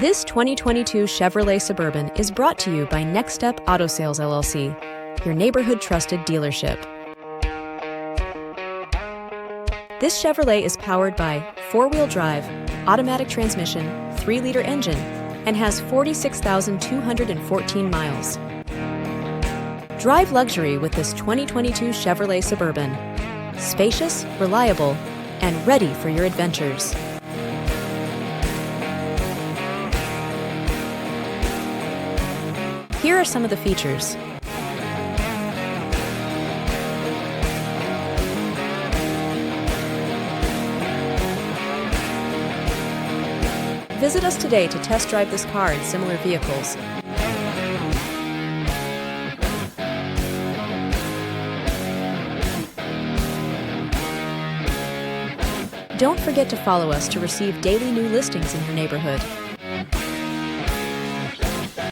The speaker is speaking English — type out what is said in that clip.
This 2022 Chevrolet Suburban is brought to you by Next Step Auto Sales LLC, your neighborhood trusted dealership. This Chevrolet is powered by four-wheel drive, automatic transmission, 3-liter engine, and has 46,214 miles. Drive luxury with this 2022 Chevrolet Suburban. Spacious, reliable, and ready for your adventures. Here are some of the features. Visit us today to test drive this car and similar vehicles. Don't forget to follow us to receive daily new listings in your neighborhood.